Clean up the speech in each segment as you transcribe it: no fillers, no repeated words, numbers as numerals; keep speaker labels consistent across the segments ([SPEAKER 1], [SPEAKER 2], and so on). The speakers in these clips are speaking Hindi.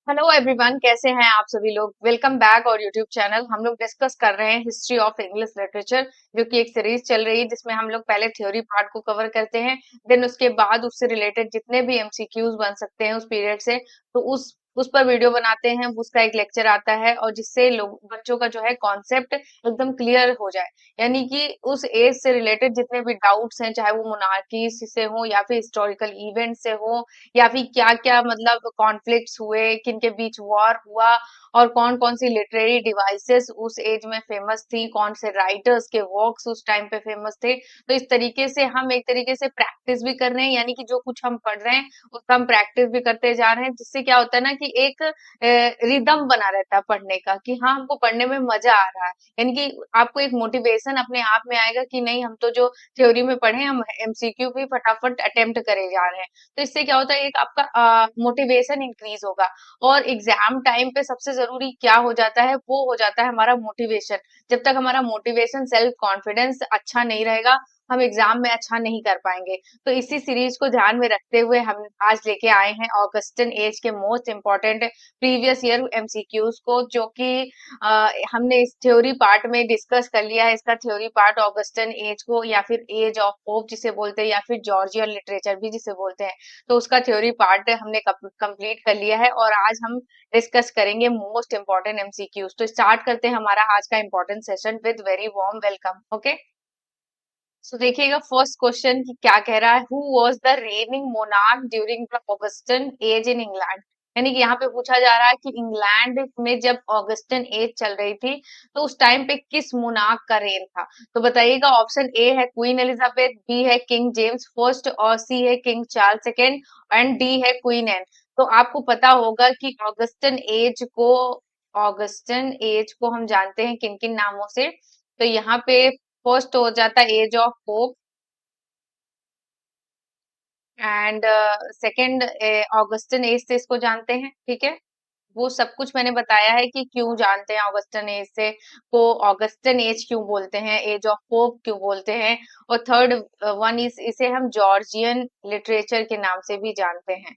[SPEAKER 1] हेलो एवरीवन, कैसे हैं आप सभी लोग। वेलकम बैक और यूट्यूब चैनल। हम लोग डिस्कस कर रहे हैं हिस्ट्री ऑफ इंग्लिश लिटरेचर, जो कि एक सीरीज चल रही है जिसमें हम लोग पहले थ्योरी पार्ट को कवर करते हैं। देन उसके बाद उससे रिलेटेड जितने भी एमसीक्यूज बन सकते हैं उस पीरियड से, तो उस पर वीडियो बनाते हैं। उसका एक लेक्चर आता है और जिससे लोग बच्चों का जो है कॉन्सेप्ट एकदम क्लियर हो जाए। यानी कि उस एज से रिलेटेड जितने भी डाउट्स हैं, चाहे वो मोनार्की से हो या फिर हिस्टोरिकल इवेंट से हो, या फिर क्या क्या मतलब कॉन्फ्लिक्ट्स हुए, किनके बीच वॉर हुआ, और कौन कौन सी लिटरेरी डिवाइसेस उस एज में फेमस थी, कौन से राइटर्स के वर्क्स उस टाइम पे फेमस थे। तो इस तरीके से हम एक तरीके से प्रैक्टिस भी कर रहे हैं, यानी कि जो कुछ हम पढ़ रहे हैं उसका हम प्रैक्टिस भी करते जा रहे हैं, जिससे क्या होता है ना कि एक रिदम बना रहता है पढ़ने का, कि हाँ हमको पढ़ने में मजा आ रहा है। यानी कि आपको एक मोटिवेशन अपने आप में आएगा कि नहीं, हम तो जो थ्योरी में पढ़े हम एमसीक्यू भी फटाफट अटेम्प्ट करे जा रहे हैं। तो इससे क्या होता है, एक आपका मोटिवेशन इंक्रीज होगा। और एग्जाम टाइम पे सबसे जरूरी क्या हो जाता है, वो हो जाता है हमारा मोटिवेशन। जब तक हमारा मोटिवेशन सेल्फ कॉन्फिडेंस अच्छा नहीं रहेगा, हम एग्जाम में अच्छा नहीं कर पाएंगे। तो इसी सीरीज को ध्यान में रखते हुए हम आज लेके आए हैं ऑगस्टन एज के most important previous year MCQs को, जो कि हमने इस थ्योरी पार्ट में डिस्कस कर लिया है। इसका थ्योरी पार्ट ऑगस्टन एज को, या फिर एज ऑफ होप जिसे बोलते हैं, या फिर जॉर्जियन लिटरेचर भी जिसे बोलते हैं, तो उसका थ्योरी पार्ट हमने कंप्लीट कर लिया है। और आज हम डिस्कस करेंगे मोस्ट इंपॉर्टेंट एमसीक्यूज। तो स्टार्ट करते हैं हमारा आज का important session with very warm welcome. Okay, so देखिएगा फर्स्ट क्वेश्चन कि क्या कह रहा है। Who was the reigning monarch during the Augustan age in England. यानी कि यहाँ पे पूछा जा रहा है कि इंग्लैंड में जब ऑगस्टन एज चल रही थी, तो उस टाइम पे किस मोनार्क का रेन था। तो बताइएगा, ऑप्शन ए है क्वीन एलिजाबेथ, बी है किंग जेम्स फर्स्ट, और सी है king Charles second, and D है क्वीन एन। तो आपको पता होगा कि ऑगस्टन एज को हम जानते हैं किन किन नामों से। तो यहाँ पे फर्स्ट हो जाता है age of Pope, and second Augustan age से इसको जानते हैं। ठीक है, वो सब कुछ मैंने बताया है कि क्यों जानते हैं ऑगस्टन एज से को। ऑगस्टन एज क्यों बोलते हैं, एज ऑफ होप क्यों बोलते हैं। और थर्ड वन इस इसे हम जॉर्जियन लिटरेचर के नाम से भी जानते हैं।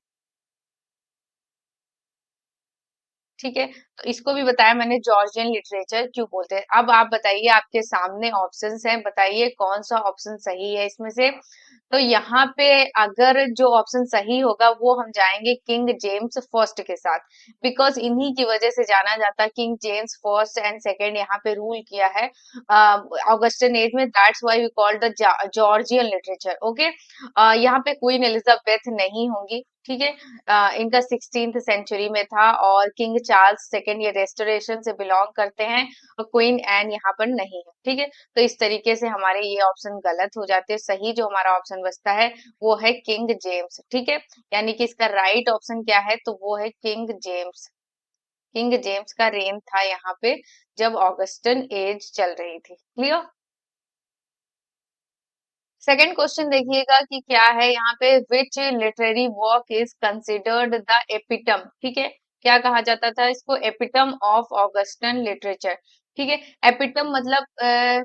[SPEAKER 1] ठीक है, तो इसको भी बताया मैंने जॉर्जियन लिटरेचर क्यों बोलते हैं। अब आप बताइए, आपके सामने ऑप्शंस हैं, बताइए कौन सा ऑप्शन सही है इसमें से। तो यहाँ पे अगर जो ऑप्शन सही होगा वो हम जाएंगे किंग जेम्स फर्स्ट के साथ, बिकॉज इन्हीं की वजह से जाना जाता है। King James first and second यहाँ पे रूल किया है ऑगस्टन एज में, that's why we called the Georgian literature. Okay, यहाँ पे क्वीन एलिजाबेथ नहीं होंगी। ठीक है, इनका 16th सेंचुरी में था, और किंग चार्ल्स सेकेंड ये रेस्टोरेशन से बिलोंग करते हैं, और क्वीन एन यहाँ पर नहीं है। ठीक है, तो इस तरीके से हमारे ये ऑप्शन गलत हो जाते हैं। सही जो हमारा ऑप्शन बचता है वो है किंग जेम्स। ठीक है, यानी कि इसका राइट ऑप्शन क्या है, तो वो है किंग जेम्स। किंग जेम्स का रेन था यहाँ पे जब ऑगस्टन एज चल रही थी। क्लियर। सेकंड क्वेश्चन देखिएगा कि क्या है यहाँ पे, विच literary work is considered the epitome. ठीक है, क्या कहा जाता था इसको, एपिटम ऑफ ऑगस्टन लिटरेचर। ठीक है, एपिटम मतलब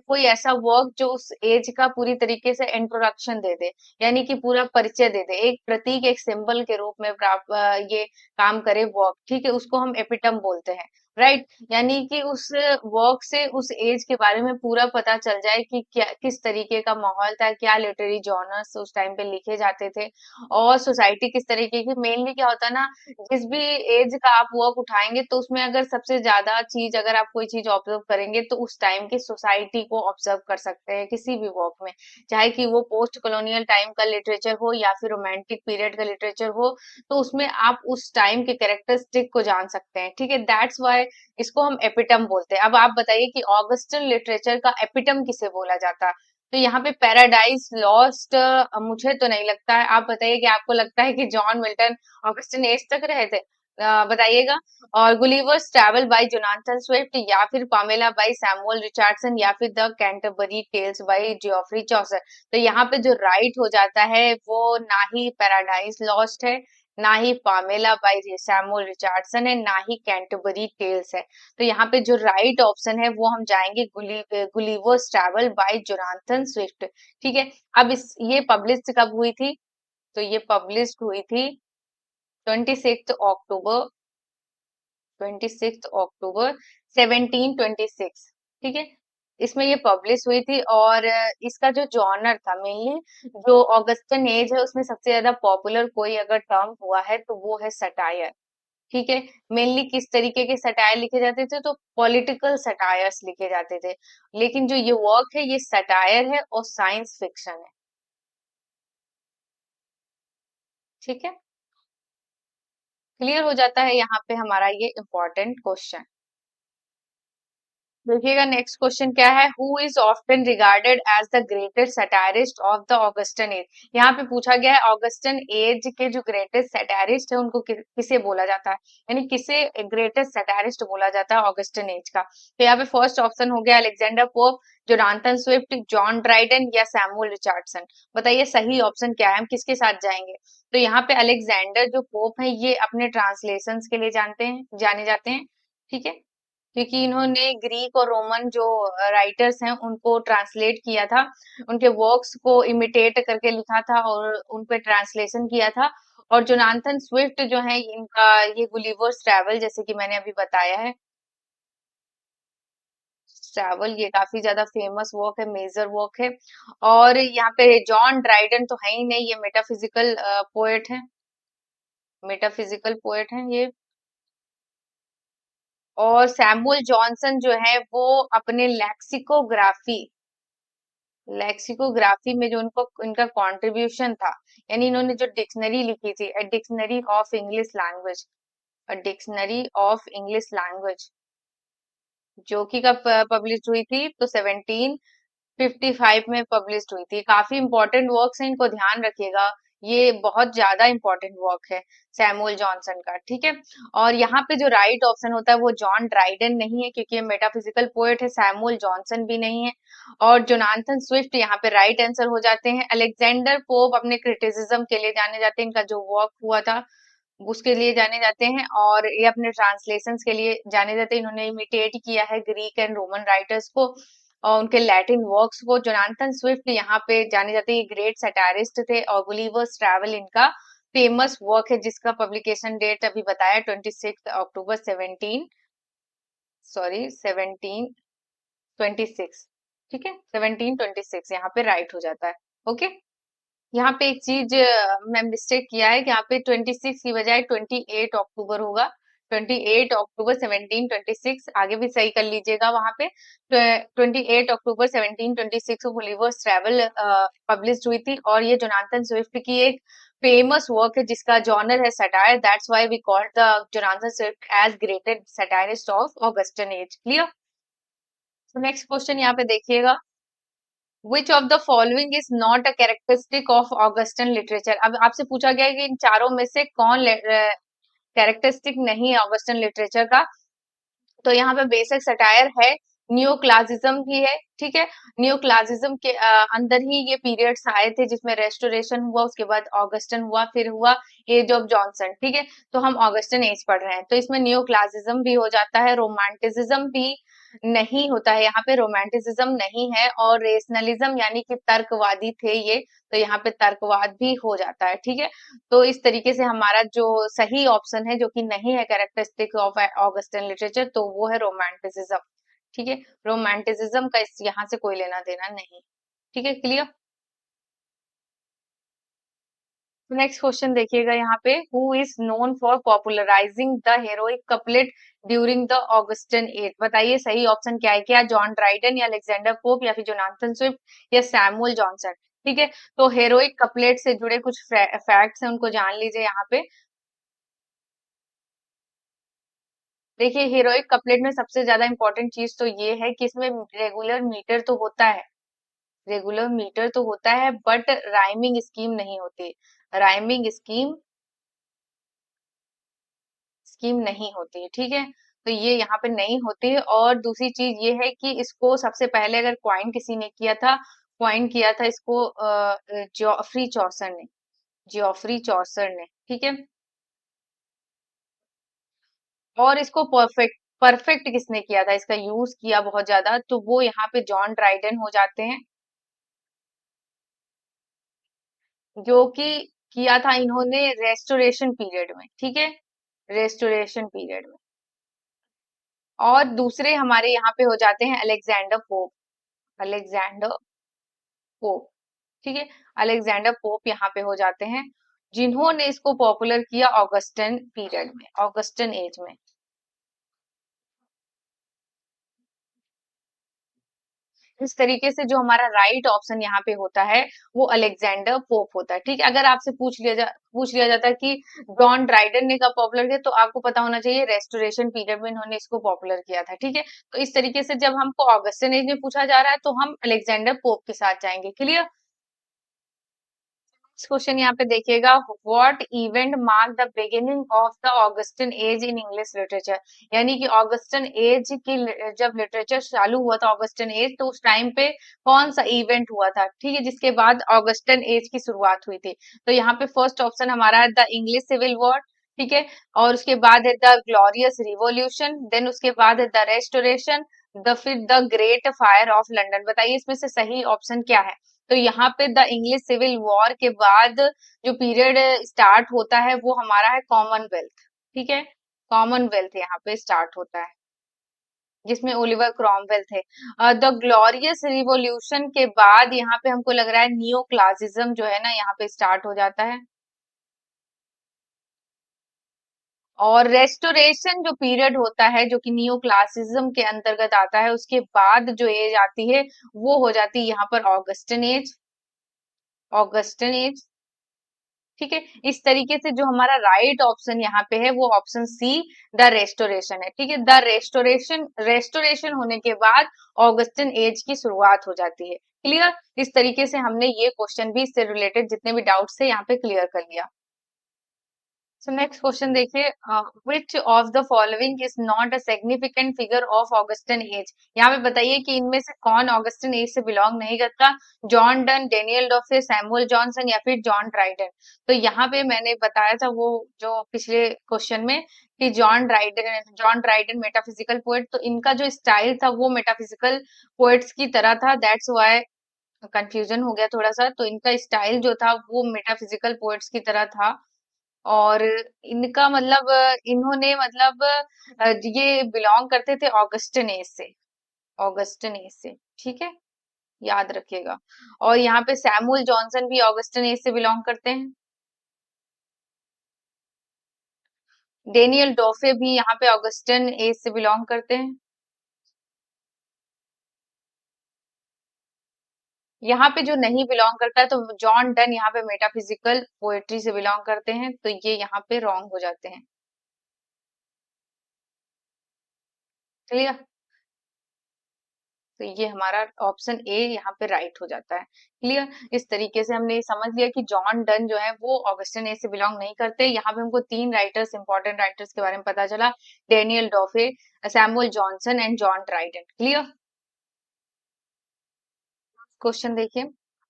[SPEAKER 1] कोई ऐसा वर्क जो उस एज का पूरी तरीके से इंट्रोडक्शन दे दे, यानी कि पूरा परिचय दे दे, एक प्रतीक एक सिंबल के रूप में ये काम करे वर्क। ठीक है, उसको हम एपिटम बोलते हैं। राइट, यानी कि उस वर्क से उस एज के बारे में पूरा पता चल जाए कि क्या किस तरीके का माहौल था, क्या लिटरेरी जॉनर्स उस टाइम पे लिखे जाते थे, और सोसाइटी किस तरीके की। मेनली क्या होता है ना, जिस भी एज का आप वर्क उठाएंगे तो उसमें अगर सबसे ज्यादा चीज, अगर आप कोई चीज ऑब्जर्व करेंगे तो उस टाइम की सोसाइटी को ऑब्जर्व कर सकते हैं किसी भी वर्क में, चाहे कि वो पोस्ट कॉलोनियल टाइम का लिटरेचर हो या फिर रोमांटिक पीरियड का लिटरेचर हो। तो उसमें आप उस टाइम के कैरेक्टरिस्टिक को जान सकते हैं। ठीक है, दैट्स वाई इसको हम एपिटम बोलते हैं। अब आप बताइए कि ऑगस्टन लिटरेचर का एपिटम किसे बोला जाता है। तो यहाँ पे पैराडाइज लॉस्ट मुझे तो नहीं लगता है। आप बताइए कि आपको लगता है कि जॉन मिल्टन ऑगस्टन एज तक रहे थे। बताइएगा। और Gulliver's travel by Jonathan Swift, या फिर पामेला बाय सैमुअल रिचर्डसन, या फिर द कैंटरबरी टेल्स बाय जियोफ्री चौसर। तो यहाँ पे जो राइट हो जाता है वो ना ही पैराडाइज लॉस्ट है, ना ही पामेला बाय सैमुअल रिचर्डसन है, ना ही कैंटरबरी टेल्स है। तो यहाँ पे जो राइट ऑप्शन है वो हम जाएंगे Gulliver's travel by Jonathan Swift. ठीक है, अब इस ये पब्लिश कब हुई थी, तो ये पब्लिश हुई थी 26 अक्टूबर 26 अक्टूबर 1726, ठीक है। इसमें ये पब्लिश हुई थी और इसका जो जॉनर था मेनली जो ऑगस्टन एज है उसमें सबसे ज्यादा पॉपुलर कोई अगर टर्म हुआ है तो वो है सटायर, ठीक है। मेनली किस तरीके के सटायर लिखे जाते थे, तो पॉलिटिकल सटायर्स लिखे जाते थे। लेकिन जो ये वर्क है ये सटायर है और साइंस फिक्शन है, ठीक है। क्लियर हो जाता है यहाँ पे हमारा ये इम्पोर्टेंट क्वेश्चन। देखिएगा नेक्स्ट क्वेश्चन क्या है, who is often regarded as the greatest satirist of the Augustan age. यहाँ पे पूछा गया है ऑगस्टन एज के जो ग्रेटेस्ट सटायरिस्ट है उनको किसे बोला जाता है, यानी किसे ग्रेटेस्ट सटायरिस्ट बोला जाता है ऑगस्टन एज का। तो यहाँ पे फर्स्ट ऑप्शन हो गया Alexander pope, Jonathan Swift, John Dryden या सैमुअल रिचर्डसन। बताइए सही ऑप्शन क्या है, हम किसके साथ जाएंगे। तो यहाँ पे अलेक्जेंडर जो पोप है ये अपने ट्रांसलेशंस के लिए जाने जाते हैं, ठीक है। क्योंकि इन्होंने ग्रीक और रोमन जो राइटर्स हैं उनको ट्रांसलेट किया था, उनके वर्क्स को इमिटेट करके लिखा था और उन पे ट्रांसलेशन किया था। और जोनाथन स्विफ्ट जो है इनका ये गुलिवर्स ट्रैवल, जैसे कि मैंने अभी बताया है, ट्रैवल ये काफी ज्यादा फेमस वर्क है, मेजर वर्क है। और यहाँ पे जॉन ड्राइडन तो है ही नहीं, ये मेटाफिजिकल पोएट है, मेटाफिजिकल पोएट है ये। और सैमुअल जॉनसन जो है वो अपने लेक्सिकोग्राफी में जो उनको इनका कंट्रीब्यूशन था, यानी इन्होंने जो डिक्शनरी लिखी थी, a dictionary of English language, a dictionary of English language, जो कि कब पब्लिश हुई थी, तो 1755 में पब्लिश हुई थी। काफी इंपॉर्टेंट वर्क्स हैं, इनको ध्यान रखिएगा, ये बहुत ज्यादा इंपॉर्टेंट वर्क है सैमुअल जॉनसन का, ठीक है। और यहाँ पे जो राइट ऑप्शन होता है वो जॉन ड्राइडन नहीं है, क्योंकि ये मेटाफिजिकल पोएट है, सैमुअल जॉनसन भी नहीं है। और जोनाथन स्विफ्ट यहाँ पे राइट आंसर हो जाते हैं। अलेक्जेंडर पोप अपने क्रिटिसिज्म के लिए जाने जाते हैं, इनका जो वर्क हुआ था उसके लिए जाने जाते हैं। और ये अपने ट्रांसलेशंस के लिए जाने जाते हैं, इन्होंने इमिटेट किया है ग्रीक एंड रोमन राइटर्स को और उनके लैटिन वर्क्स को। जोनाथन स्विफ्ट यहाँ पे जाने जाते हैं, ये ग्रेट सटारिस्ट थे और गुलिवर्स ट्रैवल इनका फेमस वर्क है, जिसका पब्लिकेशन डेट अभी बताया 26 अक्टूबर 1726, ठीक है। 1726 यहाँ पे राइट हो जाता है, ओके। यहाँ पे एक चीज मैं मिस्टेक किया है कि यहाँ पे 26 की बजाय 28 अक्टूबर होगा, 28 अक्टूबर 1726, आगे भी सही कर लीजिएगा वहां पे। 28 अक्टूबर 1726 को गुलिवर्स ट्रैवल पब्लिश हुई थी और ये जोनाथन स्विफ्ट की एक फेमस वर्क है जिसका जॉनर है satire, that's why we called the Jonathan Swift as greatest satirist of Augustan age. Clear. तो नेक्स्ट क्वेश्चन यहाँ पे देखिएगा, Which of the following is not a characteristic of Augustan literature? अब आपसे पूछा गया है कि इन चारों में से कौन कैरेक्टरिस्टिक नहीं है ऑगस्टन लिटरेचर का। तो यहाँ पे बेसिक सटायर है, न्यू क्लासिज्म भी है, ठीक है। न्यू क्लासिज्म के अंदर ही ये पीरियड्स आए थे जिसमें रेस्टोरेशन हुआ, उसके बाद ऑगस्टन हुआ, फिर हुआ एज ऑफ जॉनसन, ठीक है। तो हम ऑगस्टन एज पढ़ रहे हैं, तो इसमें न्यू क्लासिज्म भी हो जाता है, रोमांटिसिज्म भी नहीं होता है, यहाँ पे रोमांटिसिज्म नहीं है। और रेशनलिज्म यानी कि तर्कवादी थे ये, तो यहाँ पे तर्कवाद भी हो जाता है, ठीक है। तो इस तरीके से हमारा जो सही ऑप्शन है जो कि नहीं है कैरेक्टरिस्टिक ऑफ ऑगस्टन लिटरेचर, तो वो है रोमांटिसिज्म, ठीक है। रोमांटिसिज्म का इस यहाँ से कोई लेना देना नहीं, ठीक है। क्लियर। नेक्स्ट क्वेश्चन देखिएगा यहाँ पे, who is known for popularising the heroic couplet during the Augustan as. बताइए सही ऑप्शन क्या है, क्या जॉन ड्राइडन या अलेक्जेंडर पोप या फिर जोनाथन स्विफ्ट या सैमुअल जॉनसन, ठीक है। तो हेरोइक कपलेट से जुड़े कुछ फैक्ट्स हैं उनको जान लीजिए यहाँ पे। देखिए हीरोइक कपलेट में सबसे ज्यादा इंपॉर्टेंट चीज तो ये है कि इसमें रेगुलर मीटर तो होता है, रेगुलर मीटर तो होता है, बट राइमिंग स्कीम नहीं होती, राइमिंग स्कीम नहीं होती, ठीक है। तो ये यहाँ पे नहीं होती है। और दूसरी चीज ये है कि इसको सबसे पहले अगर क्वाइन किसी ने किया था, क्वाइन किया था इसको जॉफरी चौसर ने, जियोफ्री चौसर ने, ठीक है। और इसको परफेक्ट परफेक्ट किसने किया था, इसका यूज किया बहुत ज्यादा, तो वो यहाँ पे जॉन ड्राइडन हो जाते हैं, जो कि किया था इन्होंने रेस्टोरेशन पीरियड में, ठीक है, रेस्टोरेशन पीरियड में। और दूसरे हमारे यहाँ पे हो जाते हैं अलेक्जेंडर पोप। अलेक्जेंडर पोप, ठीक है। अलेक्जेंडर पोप यहाँ पे हो जाते हैं, जिन्होंने इसको पॉपुलर किया ऑगस्टन पीरियड में, ऑगस्टन एज में। इस तरीके से जो हमारा राइट ऑप्शन यहाँ पे होता है वो अलेक्जेंडर पोप होता है, ठीक है। अगर आपसे पूछ लिया जाता है कि जॉन ड्राइडन ने कब पॉपुलर किया, तो आपको पता होना चाहिए रेस्टोरेशन पीरियड में इन्होंने इसको पॉपुलर किया था, ठीक है। तो इस तरीके से जब हमको ऑगस्टन एज में पूछा जा रहा है तो हम अलेक्जेंडर पोप के साथ जाएंगे। क्लियर। क्वेश्चन यहाँ पे देखिएगा, what event mark the beginning of the Augustan age in English literature. यानी कि ऑगस्टन एज की जब लिटरेचर चालू हुआ था, ऑगस्टन एज, तो उस टाइम पे कौन सा इवेंट हुआ था, ठीक है, जिसके बाद ऑगस्टन एज की शुरुआत हुई थी। तो यहाँ पे फर्स्ट ऑप्शन हमारा है द इंग्लिश सिविल वॉर, ठीक है। और उसके बाद है द ग्लोरियस रिवॉल्यूशन, देन उसके बाद है द रेस्टोरेशन, द फिर the great fire of London. बताइए इसमें से सही ऑप्शन क्या है। तो यहाँ पे द इंग्लिश सिविल वॉर के बाद जो पीरियड स्टार्ट होता है वो हमारा है कॉमनवेल्थ, ठीक है। कॉमनवेल्थ यहाँ पे स्टार्ट होता है, जिसमें ओलिवर क्रॉमवेल थे। द ग्लोरियस रिवॉल्यूशन के बाद यहाँ पे हमको लग रहा है नियो क्लासिज्म जो है ना यहाँ पे स्टार्ट हो जाता है। और रेस्टोरेशन जो पीरियड होता है जो कि नियो क्लासिज्म के अंतर्गत आता है, उसके बाद जो एज आती है वो हो जाती है यहाँ पर ऑगस्टन एज, ऑगस्टन एज, ठीक है। इस तरीके से जो हमारा राइट ऑप्शन यहाँ पे है वो ऑप्शन सी द रेस्टोरेशन है, ठीक है। द रेस्टोरेशन, रेस्टोरेशन होने के बाद ऑगस्टन एज की शुरुआत हो जाती है। क्लियर। इस तरीके से हमने ये क्वेश्चन भी इससे रिलेटेड जितने भी डाउट्स थे यहाँ पे क्लियर कर लिया। सो नेक्स्ट क्वेश्चन देखिए, which of the following is not a significant figure of Augustan age. यहाँ पे बताइए कि इनमें से कौन ऑगस्टन एज से बिलोंग नहीं करता। John Donne, Daniel Defoe, Samuel Johnson या फिर जॉन ड्राइडन। तो यहाँ पे मैंने बताया था वो जो पिछले क्वेश्चन में कि जॉन ड्राइडन मेटाफिजिकल पोएट, तो इनका जो स्टाइल था वो मेटाफिजिकल पोएट्स की तरह था, दैट्स व्हाई कंफ्यूजन हो गया थोड़ा सा। तो इनका स्टाइल जो था वो मेटाफिजिकल पोएट्स की तरह था। और इनका मतलब इन्होंने मतलब ये बिलोंग करते थे ऑगस्टन एज से, ऑगस्टन एज से, ठीक है, याद रखिएगा। और यहाँ पे सैमुअल जॉनसन भी ऑगस्टन एज से बिलोंग करते हैं। डेनियल डोफे भी यहाँ पे ऑगस्टन एज से बिलोंग करते हैं। यहाँ पे जो नहीं बिलोंग करता है तो जॉन डन यहाँ पे मेटाफिजिकल पोएट्री से बिलोंग करते हैं, तो ये यहाँ पे रॉन्ग हो जाते हैं। क्लियर। तो ये हमारा ऑप्शन ए यहाँ पे राइट हो जाता है। क्लियर। इस तरीके से हमने समझ लिया कि जॉन डन जो है वो ऑगस्टन ए से बिलोंग नहीं करते। यहाँ पे हमको तीन राइटर्स, इंपॉर्टेंट राइटर्स के बारे में पता चला, Daniel Defoe, Samuel Johnson and John Dryden. Clear. Question देखिए,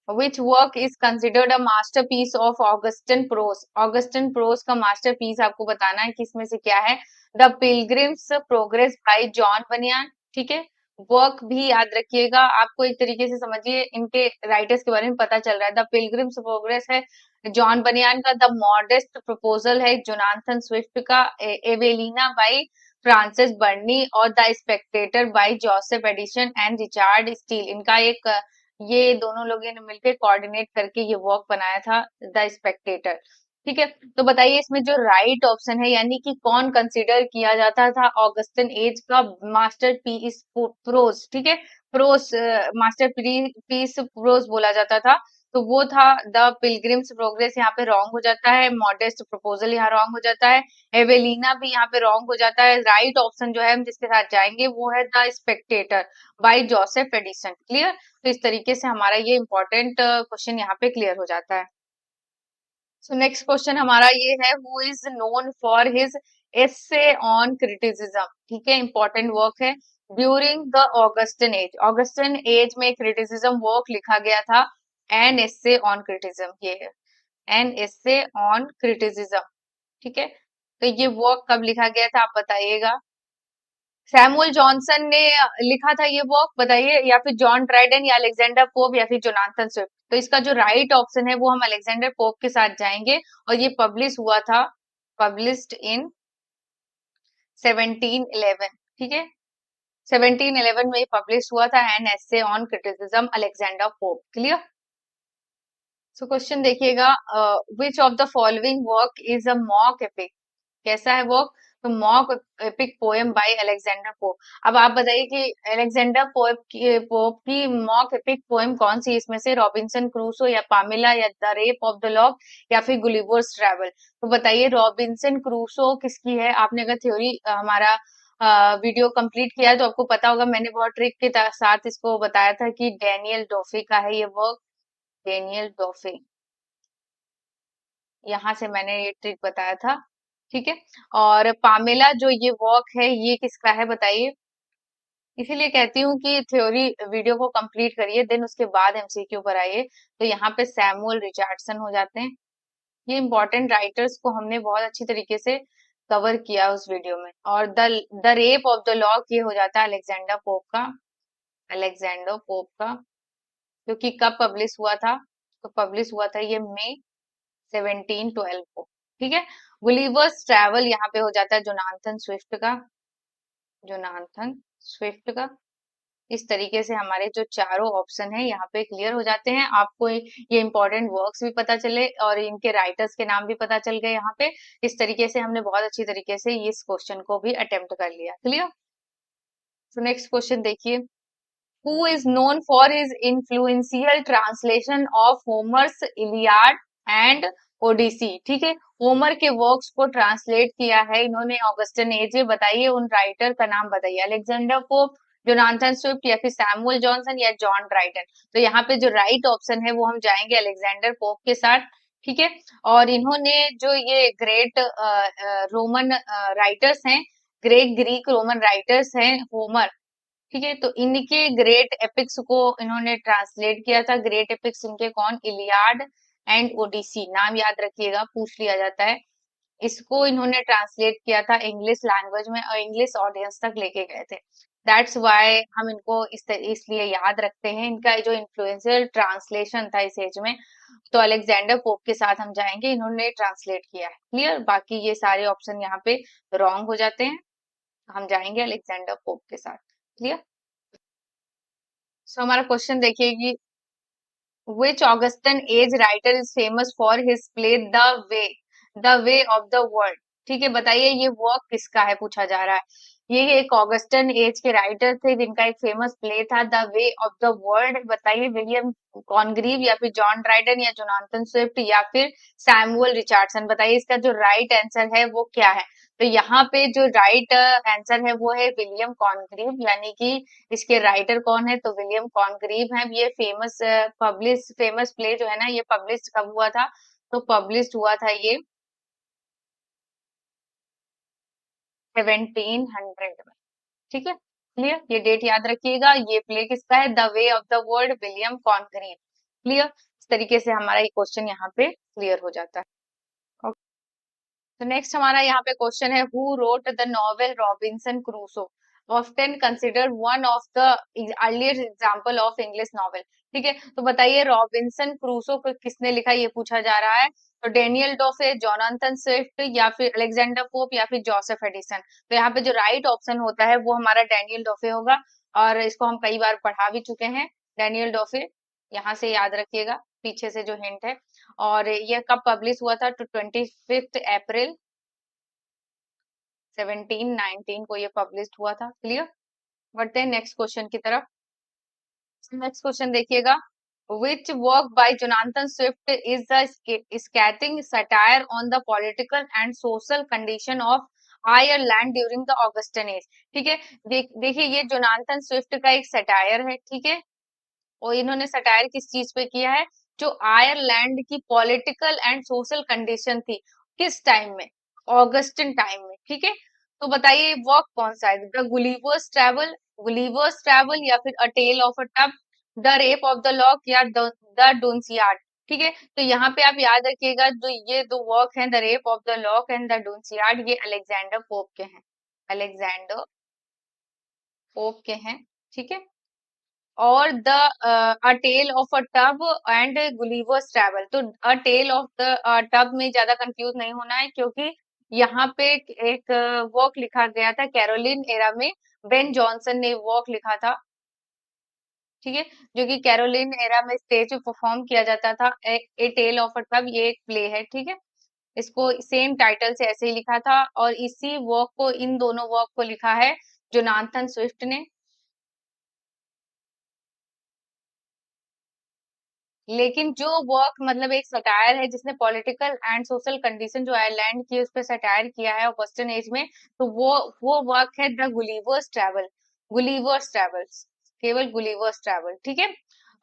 [SPEAKER 1] which work is considered a masterpiece of Augustan prose. Augustan prose का मास्टरपीस आपको बताना है कि इसमें से क्या है। The Pilgrim's Progress by John Bunyan, ठीक है। वर्क भी याद रखिएगा, आपको एक तरीके से समझिए इनके राइटर्स के बारे में पता चल रहा है। द पिलग्रिम्स प्रोग्रेस है जॉन बनियान का, द मॉडेस्ट प्रपोजल है जोनाथन स्विफ्ट का, एवेलिना बाय फ्रांसिस बर्नी, और the Spectator by Joseph Addison and Richard Steele. इनका एक ये दोनों लोगों ने मिलकर कोऑर्डिनेट करके ये वर्क बनाया था, द स्पेक्टेटर, ठीक है। तो बताइए इसमें जो राइट ऑप्शन है, यानी कि कौन कंसीडर किया जाता था ऑगस्टन एज का मास्टर पीस प्रोज, ठीक है, प्रोज, मास्टर पीस प्रोज बोला जाता था, तो वो था द पिलग्रिम्स प्रोग्रेस। यहाँ पे रॉन्ग हो जाता है। मॉडेस्ट प्रपोजल यहाँ रॉन्ग हो जाता है। एवेलिना भी यहाँ पे रॉन्ग हो जाता है। राइट ऑप्शन जो है हम जिसके साथ जाएंगे वो है the Spectator by Joseph Addison. Clear. तो इस तरीके से हमारा ये इंपॉर्टेंट क्वेश्चन यहाँ पे क्लियर हो जाता है। सो नेक्स्ट क्वेश्चन हमारा ये है, who is known for his essay on criticism, ठीक है, इंपॉर्टेंट वर्क है। During the Augustan as, Augustan age में क्रिटिसिज्म वर्क लिखा गया था, एन एसे ऑन क्रिटिसिज्म, ये है एन एसे ऑन क्रिटिसिज्म, ठीक है। तो ये वर्क कब लिखा गया था आप बताइएगा। सैमुअल जॉनसन ने लिखा था ये वर्क, बताइए, या फिर जॉन ड्राइडन या अलेक्जेंडर पोप या फिर जोनाथन स्विफ्ट। तो इसका जो राइट ऑप्शन है वो हम अलेक्जेंडर पोप के साथ जाएंगे, और ये पब्लिश हुआ था, पब्लिश्ड इन 1711, ठीक है। 1711 में पब्लिश हुआ था, an essay on criticism Alexander Pope. Clear. So question देखिएगा, which of the following work is a mock epic. कैसा है वर्क? तो mock epic poem by Alexander Pope. अब आप बताइए कि अलेक्जेंडर पोप की मॉक एपिक पोएम कौन सी, इसमें से रॉबिन्सन क्रूसो या पामेला या the rape of the lock या फिर गुलिवर्स ट्रैवल। तो बताइए रॉबिन्सन क्रूसो किसकी है? आपने अगर थ्योरी हमारा वीडियो कंप्लीट किया है तो आपको पता होगा, मैंने बहुत ट्रिक के साथ इसको बताया था कि डेनियल डोफे का है ये वर्क। डेनियल डोफे, यहाँ से मैंने ये ट्रिक बताया था। ठीक है। और पामेला जो ये वर्क है ये किसका है बताइए। इसीलिए कहती हूँ कि थ्योरी वीडियो को कंप्लीट करिए, देन उसके बाद एमसीक्यू पर आइए। तो यहाँ पे सैमुअल रिचर्डसन हो जाते हैं। ये इंपॉर्टेंट राइटर्स को हमने बहुत अच्छी तरीके से कवर किया उस वीडियो में। और the rape of the lock ये हो जाता है अलेक्जेंडर पोप का। अलेक्जेंडर पोप का, क्योंकि कब पब्लिश हुआ था? तो पब्लिश हुआ था ये मई 1712 को। ठीक है। गुलिवर्स ट्रैवल यहाँ पे हो जाता है जोनाथन स्विफ्ट का। जोनाथन स्विफ्ट का। इस तरीके से हमारे जो चारों ऑप्शन है यहाँ पे क्लियर हो जाते हैं। आपको ये इंपॉर्टेंट वर्क्स भी पता चले और इनके राइटर्स के नाम भी पता चल गए यहाँ पे। इस तरीके से हमने बहुत अच्छी तरीके से इस क्वेश्चन को भी अटेम्प्ट कर लिया। क्लियर। तो नेक्स्ट क्वेश्चन देखिए, who is known for his influential translation of Homer's Iliad and Odyssey। ठीक है। होमर के वर्क्स को ट्रांसलेट किया है इन्होंने ऑगस्टन एज। ये बताइए उन राइटर का नाम बताइए। अलेक्जेंडर पोप, जोनाथन स्विफ्ट या फिर सैमुअल जॉनसन या जॉन ड्राइटन। तो यहाँ पे जो राइट ऑप्शन है वो हम जाएंगे अलेक्जेंडर पोप के साथ। ठीक है। और इन्होंने जो ये ग्रेट रोमन राइटर्स हैं, ग्रेट ग्रीक रोमन राइटर्स हैं होमर। ठीक है। तो इनके ग्रेट एपिक्स को इन्होंने ट्रांसलेट किया था। ग्रेट एपिक्स इनके कौन? Iliad and Odyssey. नाम याद रखिएगा, पूछ लिया जाता है। इसको इन्होंने ट्रांसलेट किया था इंग्लिश लैंग्वेज में और इंग्लिश ऑडियंस तक लेके गए थे। दैट्स वाई हम इनको इसलिए याद रखते हैं। इनका जो इन्फ्लुएंशियल ट्रांसलेशन था इस एज में, तो अलेक्जेंडर पोप के साथ हम जाएंगे, इन्होंने ट्रांसलेट किया है। क्लियर। बाकी ये सारे ऑप्शन यहाँ पे रॉन्ग हो जाते हैं। हम जाएंगे अलेक्जेंडर पोप के साथ। क्लियर। सो हमारा क्वेश्चन देखिए कि which Augustan age writer is famous for his play the way of the world। ठीक है। बताइए ये वर्क किसका है पूछा जा रहा है। ये एक ऑगस्टन एज के राइटर थे जिनका एक फेमस प्ले था the way of the world. बताइए विलियम कॉनग्रीव या फिर जॉन ड्राइडन या जोनाथन स्विफ्ट या फिर सैमुअल रिचर्डसन। बताइए इसका जो राइट आंसर है वो क्या है। तो यहाँ पे जो राइट आंसर है वो है विलियम कॉनग्रीव, यानी कि इसके राइटर कौन है? तो विलियम कॉनग्रीव हैं। ये फेमस प्ले जो है ना, ये पब्लिश कब हुआ था? तो पब्लिश हुआ था ये 1700 में। ठीक है। क्लियर। ये डेट याद रखिएगा। ये प्ले किसका है? The way of the world, William Congreve. Clear. इस तरीके से हमारा ये क्वेश्चन यहाँ पे क्लियर हो जाता है। तो नेक्स्ट हमारा यहाँ पे क्वेश्चन है, who wrote the novel Robinson Crusoe, often considered one of the earlier example of English novel. ठीक है। तो बताइए रॉबिन्सन क्रूसो को किसने लिखा, ये पूछा जा रहा है। तो डेनियल डॉफे, जोनाथन स्विफ्ट या फिर अलेक्जेंडर पोप या फिर जोसेफ एडिसन। तो यहाँ पे जो राइट ऑप्शन होता है वो हमारा डेनियल डॉफे होगा, और इसको हम कई बार पढ़ा भी चुके हैं। डेनियल डॉफे, यहाँ से याद रखिएगा पीछे से जो हिंट है। और यह कब पब्लिश हुआ था? तो 25 अप्रैल 1719 को ये पब्लिश हुआ था। क्लियर। बढ़ते हैं नेक्स्ट क्वेश्चन की तरफ। नेक्स्ट क्वेश्चन देखिएगा, which work by Jonathan Swift is the scathing satire on the political and social condition of Ireland during the Augustan age। ठीक है। देखिए ये जोनाथन स्विफ्ट का एक सटायर है। ठीक है। और इन्होंने सटायर किस चीज पे किया है? जो आयरलैंड की पॉलिटिकल एंड सोशल कंडीशन थी, किस टाइम में? ऑगस्टन टाइम में। ठीक है। तो बताइए वर्क कौन सा है? The Gulliver's travel, Gulliver's travel या फिर a tale of a tub, the rape of the lock या द डून्सियार्ड। ठीक है। तो यहाँ पे आप याद रखिएगा जो ये दो वर्क हैं, the rape of the lock and the Dunciad, ये अलेक्जेंडर पोप के हैं। अलेक्जेंडर पोप के हैं। ठीक है। और the a tale of a tub and Gulliver's travel. तो a tale of the tub में ज्यादा कंफ्यूज नहीं होना है, क्योंकि यहाँ पे एक वर्क लिखा गया था कैरोलिन एरा में, बेन जॉनसन ने वर्क लिखा था, ठीक है, जो कि कैरोलिन एरा में स्टेज पे परफॉर्म किया जाता था। ए टेल ऑफ अ टब, ये एक प्ले है, ठीक है। इसको सेम टाइटल से ऐसे ही लिखा था, और इसी वर्क को, इन दोनों वर्क को लिखा है जोनाथन स्विफ्ट ने। लेकिन जो वर्क मतलब एक सटायर है जिसने पॉलिटिकल एंड सोशल कंडीशन जो आयरलैंड की, उस पर सटायर किया है वेस्टर्न एज में, तो वो वर्क है the Gulliver's travel. Gulliver's travels, केवल गुलीवर्स ट्रैवल, ठीक है।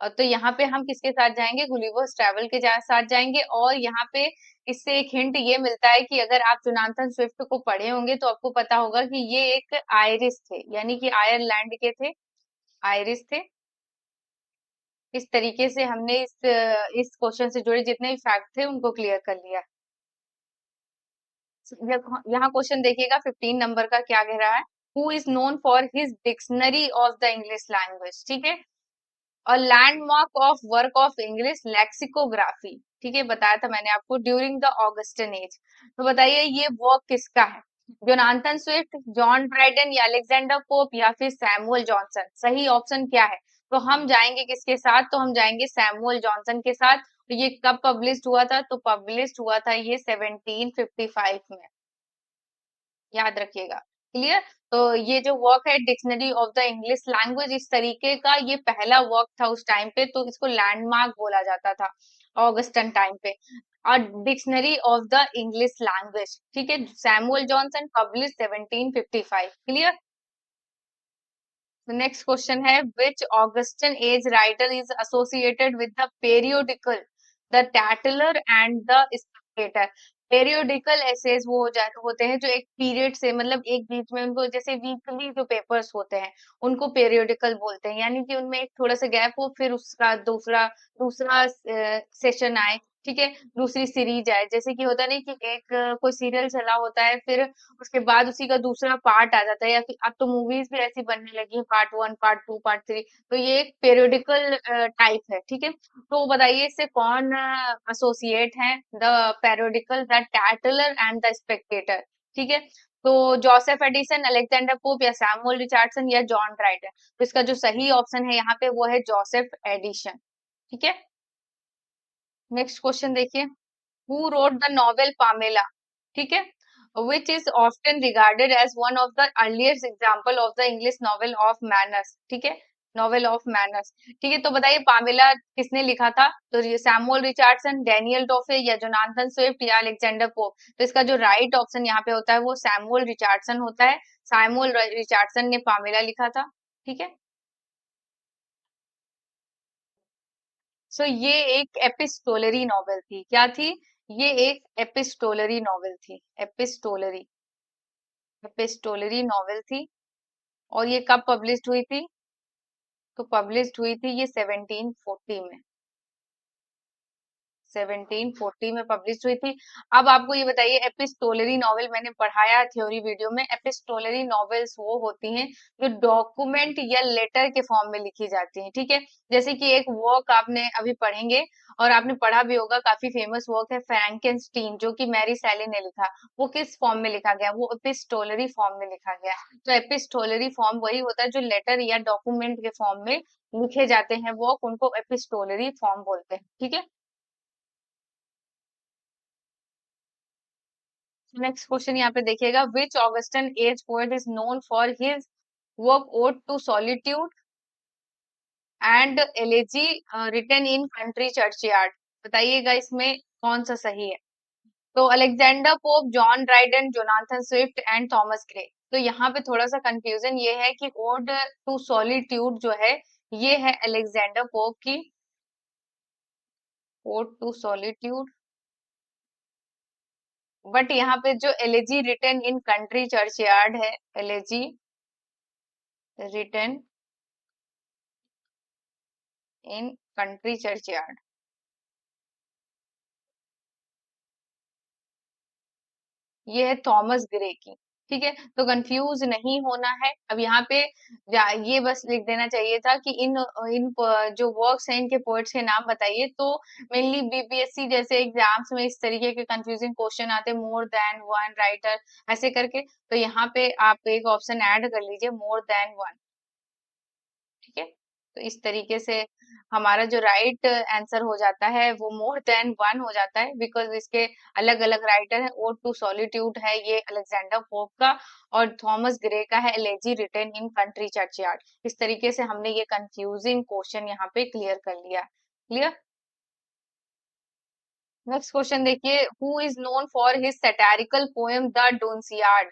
[SPEAKER 1] तो यहाँ पे हम किसके साथ जाएंगे, गुलीवर्स ट्रैवल के साथ जाएंगे। और यहाँ पे इससे एक हिंट ये मिलता है कि अगर आप जोनाथन स्विफ्ट को पढ़े होंगे तो आपको पता होगा कि ये एक आयरिश थे, यानी कि आयरलैंड के थे, आयरिश थे। इस तरीके से हमने इस क्वेश्चन से जुड़े जितने भी फैक्ट थे उनको क्लियर कर लिया। यहाँ क्वेश्चन देखिएगा 15 नंबर का क्या कह रहा है। Who is known for his dictionary of the English language, ठीक है। और landmark of work of English lexicography, ठीक है, बताया था मैंने आपको, ड्यूरिंग द ऑगस्टन एज। तो बताइए ये वर्क किसका है, जोनाथन स्विफ्ट, जॉन ड्राइडन, या अलेक्जेंडर पोप, या फिर सैमुअल जॉनसन। सही ऑप्शन क्या है, तो हम जाएंगे किसके साथ, तो हम जाएंगे सैमुअल जॉनसन के साथ। तो ये कब पब्लिश हुआ था, तो पब्लिश हुआ था ये 1755 में, याद रखिएगा। क्लियर। तो ये जो वर्क है dictionary of the English language, इस तरीके का ये पहला वर्क था उस टाइम पे, तो इसको लैंडमार्क बोला जाता था ऑगस्टन टाइम पे। और dictionary of the English language, ठीक है, Samuel Johnson, publish 1755। Clear. Next question है, which Augustan age writer is associated with the periodical the Tatler and the Spectator. Periodical essays वो होते हैं जो एक पीरियड से, मतलब एक बीच में, उनको जैसे वीकली जो पेपर्स होते हैं उनको पेरियोडिकल बोलते हैं, यानी कि उनमें एक थोड़ा सा गैप हो, फिर उसका दूसरा दूसरा सेशन आए, ठीक है, दूसरी सीरीज आए। जैसे कि होता नहीं कि एक कोई सीरियल चला होता है, फिर उसके बाद उसी का दूसरा पार्ट आ जाता है, या फिर अब तो मूवीज भी ऐसी बनने लगी है, पार्ट 1, पार्ट 2, पार्ट 3। तो ये एक पेरियोडिकल टाइप है, ठीक है। तो बताइए इससे कौन एसोसिएट है, the periodical, the Tatler and the Spectator, ठीक है। तो जोसेफ एडिसन, अलेक्जेंडर पोप, या सैमुअल रिचर्डसन, या जॉन ड्राइडन। तो इसका जो सही ऑप्शन है यहाँ पे वो है जोसेफ एडिशन, ठीक है। नेक्स्ट क्वेश्चन देखिए, who wrote the novel Pamela, ठीक है, which is often regarded as one of the earliest example of the English novel of manners, ठीक है, नॉवेल ऑफ मैनर्स, ठीक है। तो बताइए पामेला किसने लिखा था, तो ये सैमुअल रिचर्डसन, डैनियल डॉफे, या जोनाथन स्विफ्ट, या अलेक्जेंडर पोप। तो इसका जो राइट ऑप्शन यहाँ पे होता है वो सैमुअल रिचर्डसन होता है। सैमुअल रिचर्डसन ने पामेला लिखा था, ठीक है। सो ये एक एपिस्टोलरी नॉवेल थी, क्या थी, ये एक एपिस्टोलरी नॉवेल थी, एपिस्टोलरी, एपिस्टोलरी नॉवेल थी। और ये कब पब्लिश्ड हुई थी, तो पब्लिश्ड हुई थी ये 1740 में, 1740 में पब्लिश हुई थी। अब आपको ये बताइए, एपिस्टोलरी नॉवेल मैंने पढ़ाया थ्योरी वीडियो में, एपिस्टोलरी नॉवेल्स वो होती हैं जो डॉक्यूमेंट या लेटर के फॉर्म में लिखी जाती हैं, ठीक है। जैसे कि एक वर्क आपने अभी पढ़ेंगे, और आपने पढ़ा भी होगा, काफी फेमस वर्क है फ्रैंकेनस्टीन, जो कि मैरी शैली ने लिखा। वो किस फॉर्म में लिखा गया, वो एपिस्टोलरी फॉर्म में लिखा गया। तो एपिस्टोलरी फॉर्म वही होता है जो लेटर या डॉक्यूमेंट के फॉर्म में लिखे जाते हैं वर्क, उनको एपिस्टोलरी फॉर्म बोलते हैं, ठीक है। नेक्स्ट क्वेश्चन यहाँ पे देखिएगा, which Augustan age poet is known for his work ode to solitude and elegy written in country churchyard. बताइएगा इसमें कौन सा सही है। तो Alexander Pope, John Dryden, Jonathan Swift and Thomas Gray. तो यहाँ पे थोड़ा सा कंफ्यूजन ये है कि ओड टू सॉलिट्यूड जो है ये है अलेक्जेंडर पोप की, ओड टू सॉलिट्यूड। बट यहाँ पे जो elegy written in country churchyard है, elegy written in country churchyard, ये है थॉमस ग्रे की, ठीक है, तो कंफ्यूज नहीं होना है। अब यहाँ पे ये बस लिख देना चाहिए था कि जो वर्क्स हैं इनके पोएट्स के नाम बताइए। तो मेनली बीपीएससी जैसे एग्जाम्स में इस तरीके के कंफ्यूजिंग क्वेश्चन आते हैं, मोर देन वन राइटर ऐसे करके। तो यहाँ पे आप एक ऑप्शन ऐड कर लीजिए, मोर देन वन। ठीक है, तो इस तरीके से हमारा जो राइट आंसर हो जाता है वो मोर देन वन हो जाता है, बिकॉज इसके अलग अलग राइटर है। ओड टू सॉलिट्यूड है ये अलेक्जेंडर पोप का, और थॉमस ग्रे का है elegy written in country churchyard. इस तरीके से हमने ये कंफ्यूजिंग क्वेश्चन यहाँ पे क्लियर कर लिया। क्लियर। नेक्स्ट क्वेश्चन देखिए, who is known for his satirical poem the Dunciad.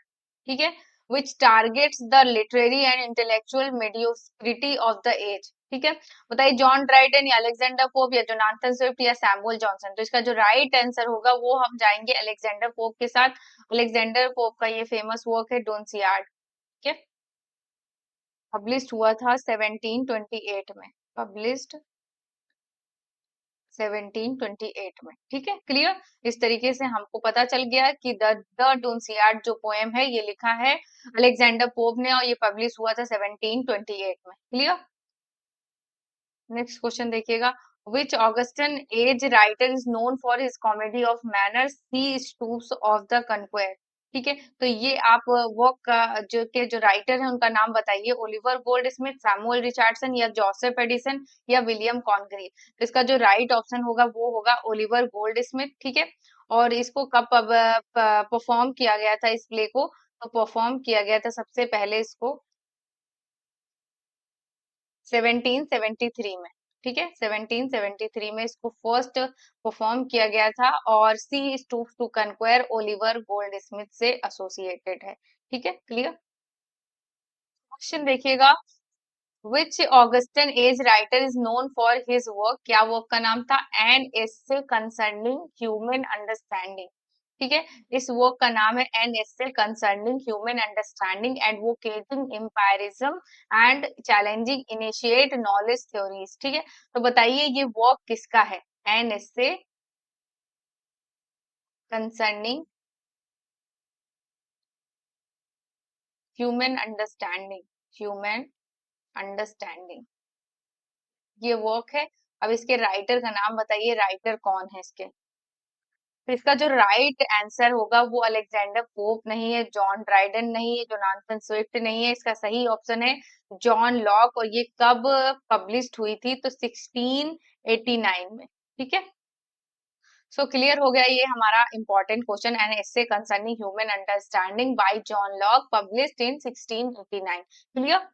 [SPEAKER 1] ठीक है, which targets the literary and intellectual mediocrity of the age. ठीक है, बताइए जॉन ड्राइडन या अलेक्जेंडर पोप या जोनाथन स्विफ्ट या सैमुअल जॉनसन। तो इसका जो राइट आंसर होगा वो हम जाएंगे अलेक्जेंडर पोप के साथ। अलेक्जेंडर पोप का ये फेमस वर्क है डोन्सियार्ड। ठीक है, पब्लिश हुआ था 1728 में, पब्लिश्ड 1728 में। ठीक है, क्लियर। इस तरीके से हमको पता चल गया कि द डोन्सियार्ड जो पोएम है ये लिखा है अलेक्जेंडर पोप ने, और ये पब्लिश हुआ था 1728 में। क्लियर। नेक्स्ट क्वेश्चन देखिएगा, which Augustan age writer is known for his comedy of manners she stoops of the conquest. ठीक है, तो ये आप वर्क का जो राइटर है उनका नाम बताइए। Oliver gold Smith, Samuel Richardson या जोसेफ एडिसन या विलियम कॉनग्रीव। तो इसका जो राइट ऑप्शन होगा वो होगा ओलिवर गोल्ड स्मिथ। ठीक है, और इसको कब परफॉर्म किया गया था इस प्ले को? तो परफॉर्म किया गया था सबसे पहले इसको 1773 में। ठीक है, 1773 में इसको फर्स्ट परफॉर्म किया गया था, और she stoops to conquer Oliver Goldsmith से एसोसिएटेड है। ठीक है, क्लियर। क्वेश्चन देखिएगा, which Augustan age writer is known for his work. क्या वर्क का नाम था? An essay concerning human understanding. ठीक है, इस वर्क का नाम है an essay concerning human understanding advocating empiricism and challenging initiate knowledge theories. ठीक है, तो बताइए ये वर्क किसका है? An essay concerning human understanding, human understanding ये वर्क है। अब इसके राइटर का नाम बताइए, राइटर कौन है इसके? तो इसका जो राइट आंसर होगा वो अलेक्जेंडर पोप नहीं है, जॉन ड्राइडन नहीं है, जोनाथन स्विफ्ट नहीं है। इसका सही ऑप्शन है जॉन लॉक, और ये कब पब्लिश्ड हुई थी? तो 1689 में। ठीक है, सो क्लियर हो गया ये हमारा important question, an essay concerning human understanding by John Locke, published in 1689। Clear.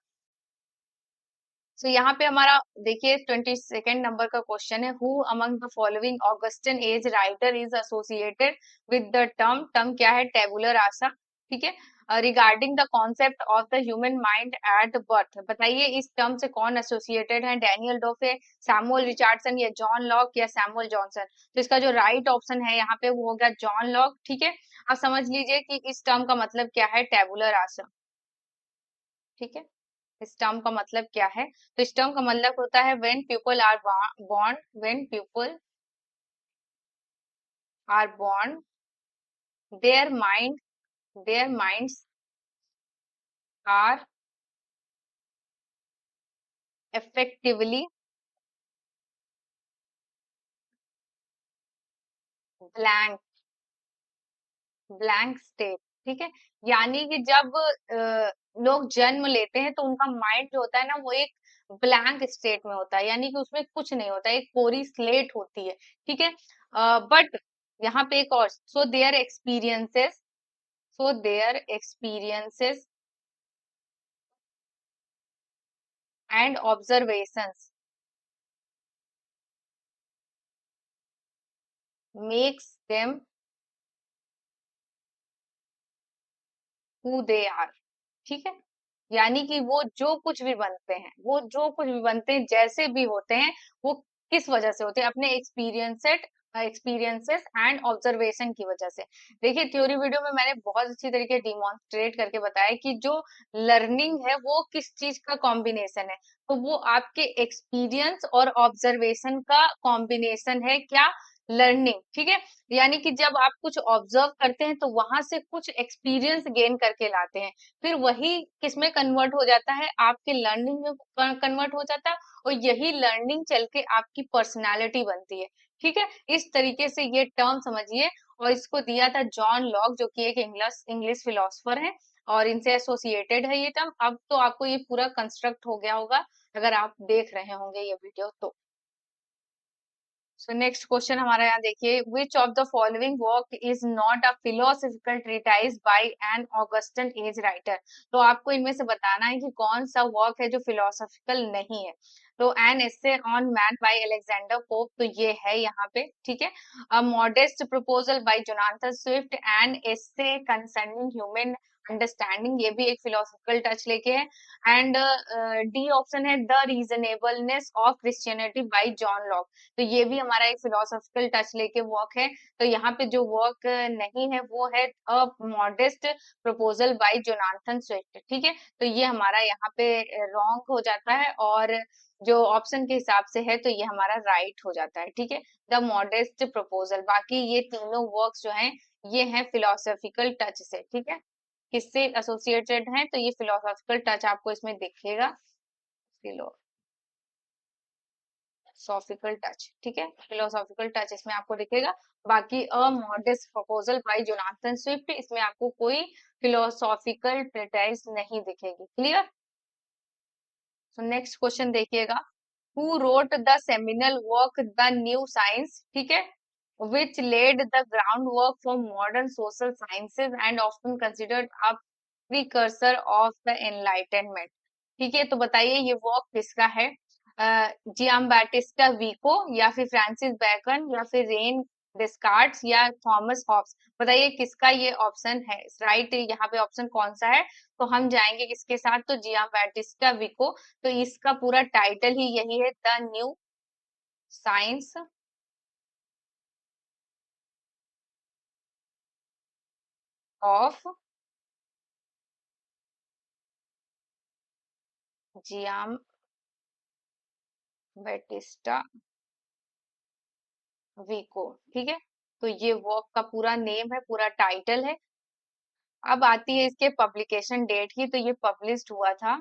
[SPEAKER 1] So यहाँ पे हमारा देखिए 22nd नंबर का क्वेश्चन है, who among the following Augustan age writer is associated with the term. Term क्या है? Tabula rasa. ठीक है, regarding the concept of the human mind at birth. बताइए इस टर्म से कौन एसोसिएटेड है? डैनियल डोफे, सैमुअल रिचर्डसन या जॉन लॉक या सैमुअल जॉनसन। तो इसका जो राइट ऑप्शन है यहाँ पे वो होगा जॉन लॉक। ठीक है, आप समझ लीजिए कि इस टर्म का मतलब क्या है, टेबुलर आसा। ठीक है, इस टर्म का मतलब क्या है? तो इस टर्म का मतलब होता है when people are born, when people are born their mind, their minds are effectively blank, blank state. ठीक है, यानी कि जब लोग जन्म लेते हैं तो उनका माइंड जो होता है ना वो एक ब्लैंक स्टेट में होता है, यानी कि उसमें कुछ नहीं होता, एक कोरी स्लेट होती है। ठीक है, बट यहाँ पे एक और, so their experiences, so their experiences and observations makes them who they are। ठीक है, यानी कि वो जो कुछ भी बनते हैं, वो जो कुछ भी बनते हैं, जैसे भी होते हैं, वो किस वजह से होते हैं? अपने एक्सपीरियंसेस एंड ऑब्जर्वेशन की वजह से। देखिए थ्योरी वीडियो में मैंने बहुत अच्छी तरीके डिमॉन्स्ट्रेट करके बताया कि जो लर्निंग है वो किस चीज का कॉम्बिनेशन है। तो वो आपके एक्सपीरियंस और ऑब्जर्वेशन का कॉम्बिनेशन है। क्या? लर्निंग, ठीक है। यानी कि जब आप कुछ ऑब्जर्व करते हैं तो वहां से कुछ एक्सपीरियंस गेन करके लाते हैं, फिर वही किसमें कन्वर्ट हो जाता है, आपके लर्निंग में कन्वर्ट हो जाता है, और यही लर्निंग चल के आपकी पर्सनालिटी बनती है, ठीक है। इस तरीके से ये टर्म समझिए। और इसको दिया था जॉन लॉक, जो कि एक इंग्लिश इंग्लिश फिलोसफर है, और इनसे एसोसिएटेड है ये टर्म। अब तो आपको ये पूरा कंस्ट्रक्ट हो गया होगा अगर आप देख रहे होंगे ये वीडियो तो। सो नेक्स्ट क्वेश्चन हमारा यहाँ देखिए, which of the following work is not a philosophical treatise by an Augustan age writer. तो आपको इनमें से बताना है कि कौन सा वर्क है जो फिलोसॉफिकल नहीं है। तो an essay on man by Alexander Pope, तो ये है यहाँ पे, ठीक है। A modest proposal by Jonathan Swift, an essay concerning human understanding, ये भी एक फिलोसॉफिकल टच लेके है। एंड डी ऑप्शन है the reasonableness of Christianity by John Locke, तो ये भी हमारा एक फिलोसॉफिकल टच लेके वर्क है। तो यहाँ पे जो वर्क नहीं है वो है a modest proposal by Jonathan Swift, ठीक है। तो ये हमारा यहाँ पे रॉन्ग हो जाता है, और जो ऑप्शन के हिसाब से है तो ये हमारा राइट हो जाता है, ठीक है, द मॉडेस्ट प्रपोजल। बाकी ये तीनों वर्क्स जो हैं ये हैं फिलोसॉफिकल टच से, ठीक है। किससे एसोसिएटेड हैं, तो ये फिलोसॉफिकल टच आपको इसमें दिखेगा, फिलोसॉफिकल टच, ठीक है, फिलोसॉफिकल टच इसमें आपको दिखेगा। बाकी a modest proposal by Jonathan Swift, इसमें आपको कोई फिलोसॉफिकल ट्रीटाइज नहीं दिखेगी, क्लियर। सो नेक्स्ट क्वेश्चन देखिएगा, who wrote the seminal work the new science, ठीक है, which laid the groundwork for modern social sciences and often considered a precursor of the enlightenment, ठीक है। तो बताइए ये वर्क किसका है, जियाम बैटिस्टा विको, या फिर फ्रांसिस बैकन, या फिर रेन डिस्कार्ड्स, या थॉमस हॉब्स। बताइए किसका ये ऑप्शन है राइट, यहाँ पे ऑप्शन कौन सा है। तो हम जाएंगे किसके साथ, तो जियाम बैटिस्टा विको। तो इसका पूरा टाइटल ही यही है, the new science of Giambattista Vico, ठीक है। तो ये वर्क का पूरा नेम है, पूरा टाइटल है। अब आती है इसके पब्लिकेशन डेट की, तो ये पब्लिश्ड हुआ था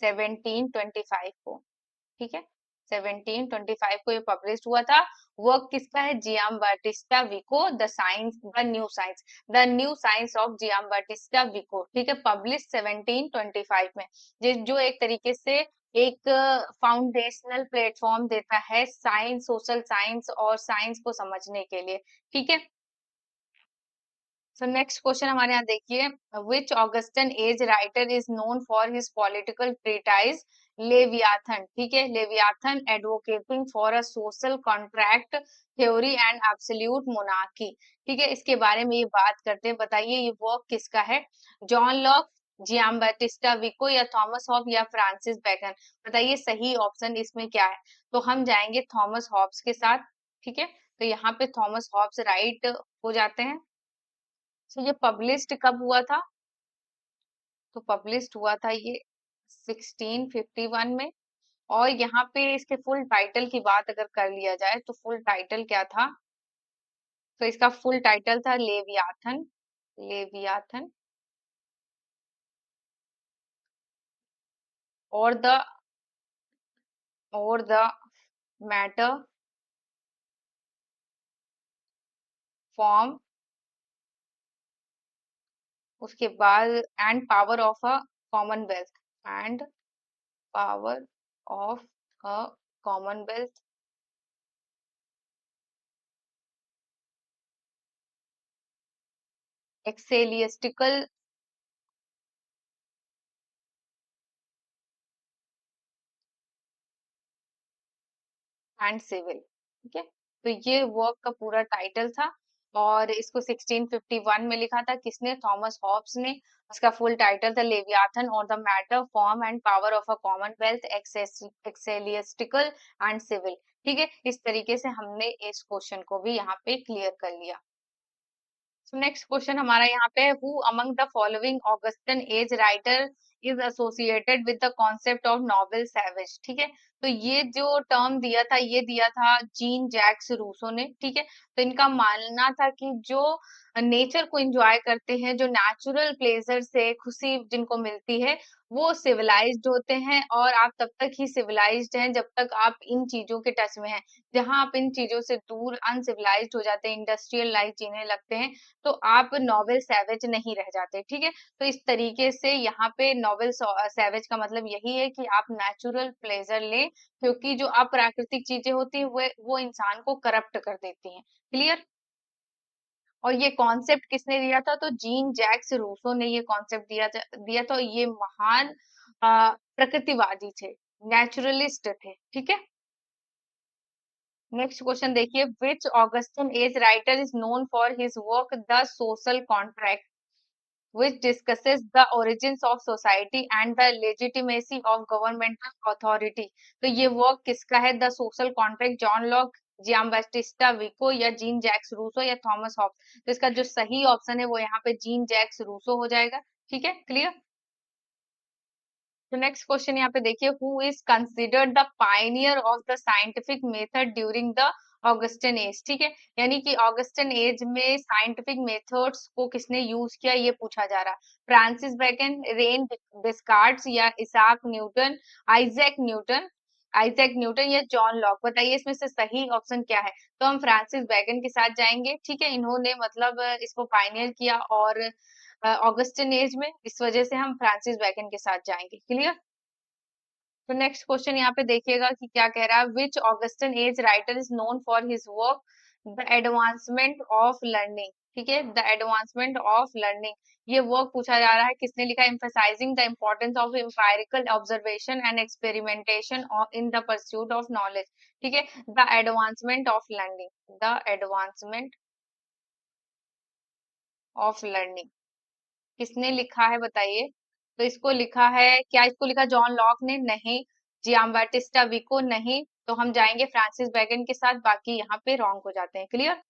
[SPEAKER 1] 1725 को, ठीक है। 1725 को ये पब्लिश हुआ था। वर्क किसका है, Giambattista Vico, the science the new science, the new science of Giambattista Vico, ठीक है, पब्लिश 1725 में। जो एक तरीके से एक फाउंडेशनल प्लेटफॉर्म देता है साइंस, सोशल साइंस और साइंस को समझने के लिए, ठीक है। सो नेक्स्ट क्वेश्चन हमारे यहाँ देखिए, which Augustan age writer is known for his political treatise Leviathan, ठीक है, Leviathan advocating for a social contract theory and absolute monarchy, ठीक है। इसके बारे में ये बात करते हैं, बताइए ये वर्क किसका है, John Locke, Giambattista Vico, या थॉमस हॉब, या फ्रांसिस बैकन। बताइए सही ऑप्शन इसमें क्या है। तो हम जाएंगे थॉमस हॉब्स के साथ, ठीक है। तो यहाँ पे थॉमस हॉब्स राइट हो जाते हैं। तो ये पब्लिश्ड कब हुआ था, तो पब्लिश्ड हुआ था ये 1651 में। और यहाँ पे इसके फुल टाइटल की बात अगर कर लिया जाए तो फुल टाइटल क्या था, तो इसका फुल टाइटल था लेवियाथन, लेवियाथन और द मैटर फॉर्म, उसके बाद and power of a commonwealth, and power of a commonwealth ecclesiastical and civil, ठीक है। तो ये वर्क का पूरा टाइटल था, और इसको 1651 में लिखा था किसने, थॉमस हॉब्स ने। उसका फुल टाइटल था लेवियाथन और the matter form and power of a commonwealth ecclesiastical and civil, ठीक है। इस तरीके से हमने इस क्वेश्चन को भी यहाँ पे क्लियर कर लिया। सो नेक्स्ट क्वेश्चन हमारा यहाँ पे, who among the following Augustan age writer is associated with the concept of noble savage, ठीक है। तो ये जो टर्म दिया था, ये दिया था जीन जैक्स रूसो ने, ठीक है। तो इनका मानना था कि जो नेचर को एंजॉय करते हैं, जो नेचुरल प्लेजर से खुशी जिनको मिलती है, वो सिविलाइज्ड होते हैं, और आप तब तक ही सिविलाइज्ड हैं जब तक आप इन चीजों के टच में हैं। जहां आप इन चीजों से दूर अनसिविलाइज्ड हो जाते हैं, इंडस्ट्रियल लाइफ जीने लगते हैं, तो आप नॉवेल सैवेज नहीं रह जाते, ठीक है। तो इस तरीके से यहाँ पे नॉवेल सैवेज का मतलब यही है कि आप नेचुरल प्लेजर लें, क्योंकि जो अप्राकृतिक चीजें होती हैं वो इंसान को करप्ट कर देती हैं। क्लियर। और ये कॉन्सेप्ट किसने दिया था? तो जीन जैक्स रूसो ने ये कॉन्सेप्ट दिया था। ये महान प्रकृतिवादी थे, नेचुरलिस्ट थे, ठीक है। नेक्स्ट क्वेश्चन देखिए, which Augustan age writer is known for his work the social contract which discusses the origins of society and the legitimacy of governmental authority। तो ये वर्क किसका है? The social contract, John Locke, Giambattista Vico, या जीन जैक्स रूसो, या थॉमस हॉब्स। तो इसका जो सही ऑप्शन है वो यहाँ पे जीन जैक्स रूसो हो जाएगा, ठीक है। क्लियर। तो नेक्स्ट क्वेश्चन यहाँ पे देखिए, who is considered the Pioneer of the scientific method during the Augustan as, ठीक है। यानी कि ऑगस्टन एज में साइंटिफिक मेथड्स को किसने यूज किया, ये पूछा जा रहा है। फ्रांसिस बेकन, रेन डिस्कार्ड्स, या Isaac Newton, Isaac Newton, Isaac Newton या जॉन लॉक। बताइए इसमें से सही ऑप्शन क्या है? तो हम फ्रांसिस बेकन के साथ जाएंगे, ठीक है। इन्होंने मतलब इसको पायनियर किया और ऑगस्टन एज में, इस वजह से हम फ्रांसिस बेकन के साथ जाएंगे। क्लियर। तो नेक्स्ट क्वेश्चन यहाँ पे देखिएगा कि क्या कह रहा है, which Augustan age writer is known for his work the advancement of learning, ठीक है। द एडवांसमेंट ऑफ लर्निंग, ये वर्क पूछा जा रहा है, किसने लिखा? Emphasising the importance of empirical observation and experimentation in the pursuit of knowledge, ठीक है। The advancement of learning, the advancement of learning किसने लिखा है बताइए? तो इसको लिखा है, क्या इसको लिखा जॉन लॉक ने? नहीं। जियाम बैटिस्टा विको? नहीं। तो हम जाएंगे फ्रांसिस बैगन के साथ, बाकी यहाँ पे रॉन्ग हो जाते हैं। क्लियर।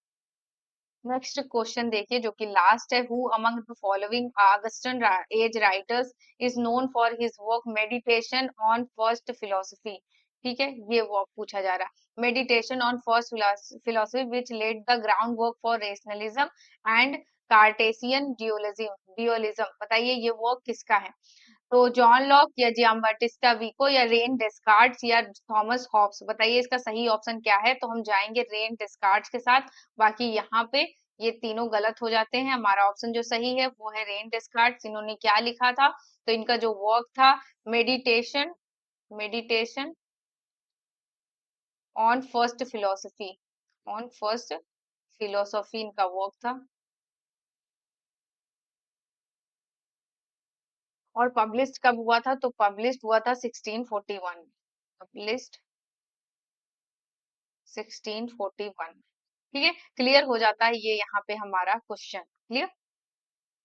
[SPEAKER 1] नेक्स्ट क्वेश्चन देखिए जो कि लास्ट है, who among the following Augustan as writers is known for his work meditation on first philosophy, ठीक है। ये वर्क पूछा जा रहा है, meditation on first philosophy which lead the ground work for rationalism and Cartesian dualism. बताइए ये वर्क किसका है? तो जॉन लॉक, या जियाम्बाटिस्टा विको, या रेन डेस्कार्ट्स, या थॉमस हॉब्स। बताइए इसका सही ऑप्शन क्या है? तो हम जाएंगे रेन डेस्कार्ट्स के साथ, बाकी यहाँ पे ये तीनों गलत हो जाते हैं। हमारा ऑप्शन जो सही है वो है रेन डेस्कार्ट्स। इन्होंने क्या लिखा था? तो इनका जो वर्क था, meditation, meditation on first philosophy, on first philosophy इनका वर्क था। और पब्लिश्ड कब हुआ था? तो पब्लिश्ड हुआ था 1641, पब्लिश्ड 1641, ठीक है। क्लियर हो जाता है ये यहाँ पे हमारा क्वेश्चन। क्लियर।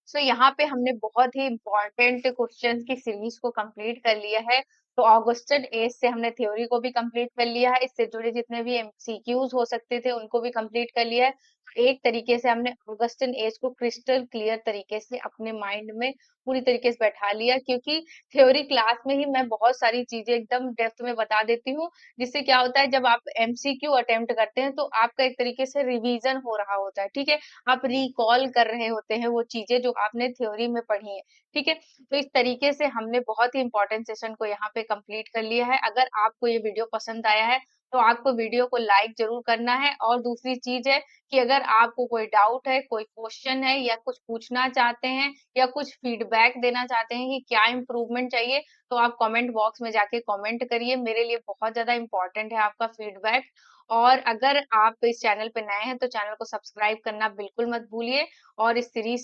[SPEAKER 1] सो यहाँ पे हमने बहुत ही इंपॉर्टेंट क्वेश्चंस की सीरीज को कंप्लीट कर लिया है। तो ऑगस्टन एज से हमने थ्योरी को भी कंप्लीट कर लिया है, इससे जुड़े जितने भी एमसीक्यूज हो सकते थे उनको भी कंप्लीट कर लिया है। तो एक तरीके से हमने ऑगस्टन एज को क्रिस्टल क्लियर तरीके से अपने माइंड में पूरी तरीके से बैठा लिया, क्योंकि थ्योरी क्लास में ही मैं बहुत सारी चीजें एकदम डेप्थ में बता देती हूँ, जिससे क्या होता है जब आप एमसीक्यू अटेम्प्ट करते हैं तो आपका एक तरीके से रिवीजन हो रहा होता है, ठीक है। आप रिकॉल कर रहे होते हैं वो चीजें जो आपने थ्योरी में पढ़ी है, ठीक है। तो इस तरीके से हमने बहुत ही इंपॉर्टेंट सेशन को यहाँ पे कंप्लीट कर लिया है। अगर आपको ये वीडियो पसंद आया है तो आपको वीडियो को लाइक जरूर करना है, और दूसरी चीज है कि अगर आपको कोई डाउट है, कोई क्वेश्चन है, या कुछ पूछना चाहते हैं, या कुछ फीडबैक देना चाहते हैं कि क्या इम्प्रूवमेंट चाहिए, तो आप कमेंट बॉक्स में जाके कमेंट करिए। मेरे लिए बहुत ज्यादा इंपॉर्टेंट है आपका फीडबैक। और अगर आप इस चैनल पे नए हैं तो चैनल को सब्सक्राइब करना बिल्कुल मत भूलिए, और इस सीरीज